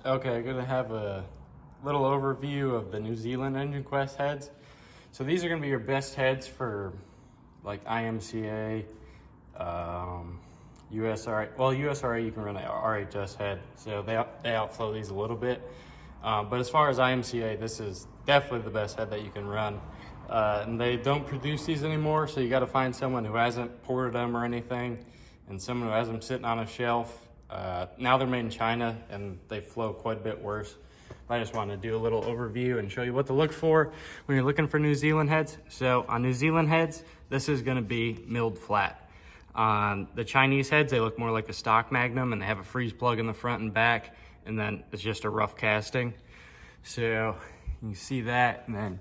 Okay, I'm gonna have a little overview of the New Zealand Engine Quest heads. So these are gonna be your best heads for like IMCA, USRA. Well, USRA you can run an RHS head, so they outflow these a little bit. But as far as IMCA, this is definitely the best head that you can run. And they don't produce these anymore, so you got to find someone who hasn't ported them or anything, and someone who has them sitting on a shelf. Now they're made in China and they flow quite a bit worse. I just wanted to do a little overview and show you what to look for when you're looking for New Zealand heads. So on New Zealand heads, this is going to be milled flat. On the Chinese heads, they look more like a stock Magnum, and they have a freeze plug in the front and back, and then it's just a rough casting. So you can see that, and then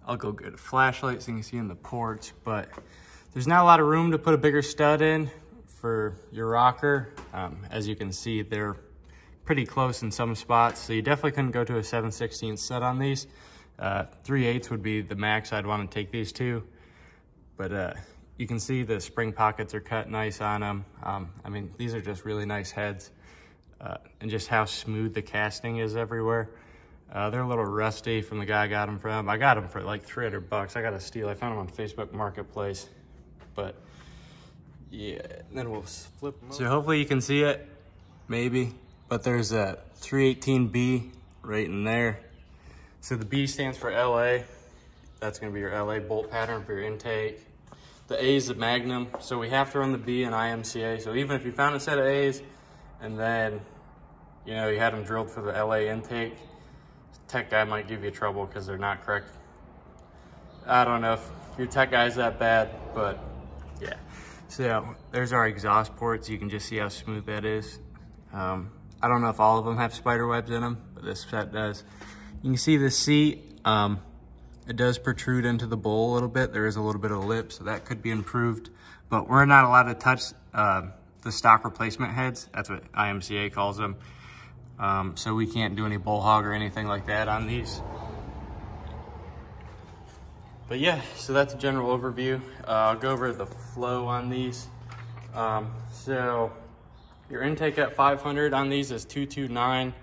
I'll go get a flashlight so you can see in the ports, but there's not a lot of room to put a bigger stud in for your rocker. As you can see, they're pretty close in some spots, so you definitely couldn't go to a 7/16 stud on these. 3/8 would be the max I'd want to take these to, but you can see the spring pockets are cut nice on them. I mean, these are just really nice heads, and just how smooth the casting is everywhere. They're a little rusty from the guy I got them from. I got them for like $300. I got a steal. I found them on Facebook Marketplace, but yeah, then we'll flip them over. So hopefully you can see it, maybe, but there's a 318B right in there. So the B stands for LA. That's gonna be your LA bolt pattern for your intake. The A is the Magnum, so we have to run the B in IMCA. So even if you found a set of A's and then, you know, you had them drilled for the LA intake, tech guy might give you trouble because they're not correct. I don't know if your tech guy's that bad, but yeah. So there's our exhaust ports. You can just see how smooth that is. I don't know if all of them have spider webs in them, but this set does. You can see the seat. It does protrude into the bowl a little bit. There is a little bit of lip, so that could be improved. But we're not allowed to touch the stock replacement heads. That's what IMCA calls them. So we can't do any bull hog or anything like that on these. But yeah, so that's a general overview. I'll go over the flow on these. So your intake at 500 on these is 229,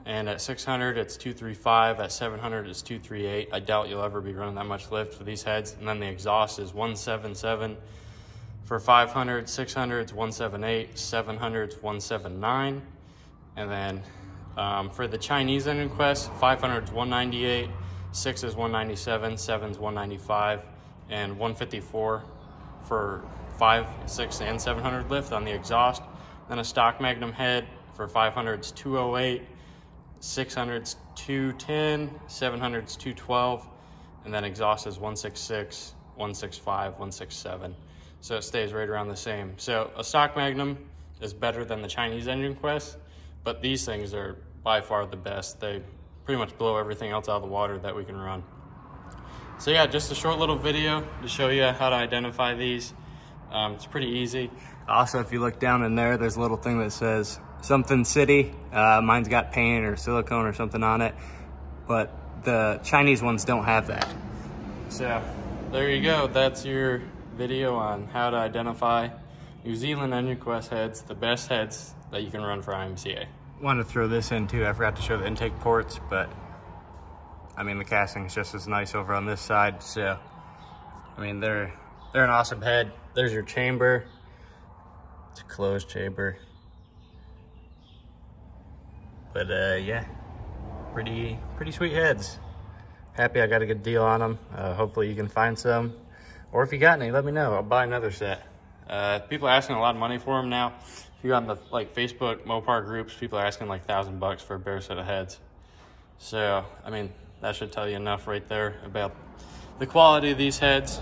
and at 600 it's 235, at 700 it's 238. I doubt you'll ever be running that much lift for these heads. And then the exhaust is 177 for 500, 600 it's 178, 700 it's 179. And then for the Chinese Engine Quest, 500 is 198, 6 is 197, 7 is 195, and 154 for 5, 6, and 700 lift on the exhaust. Then a stock Magnum head for 500 is 208, 600 is 210, 700 is 212, and then exhaust is 166, 165, 167. So it stays right around the same. So a stock Magnum is better than the Chinese Engine Quest, but these things are by far the best. They pretty much blow everything else out of the water that we can run. So yeah, just a short little video to show you how to identify these. It's pretty easy. Also, if you look down in there, there's a little thing that says something city. Mine's got paint or silicone or something on it, but the Chinese ones don't have that. So there you go. That's your video on how to identify New Zealand Engine Quest heads, the best heads that you can run for IMCA. Wanted to throw this in too. I forgot to show the intake ports, but I mean the casting is just as nice over on this side. So I mean they're an awesome head. There's your chamber. It's a closed chamber. But yeah, pretty sweet heads. Happy I got a good deal on them. Hopefully you can find some, or if you got any, let me know. I'll buy another set. People are asking a lot of money for them now. If you're on the like Facebook mopar groups, people are asking like $1,000 for a bare set of heads. So I mean that should tell you enough right there about the quality of these heads.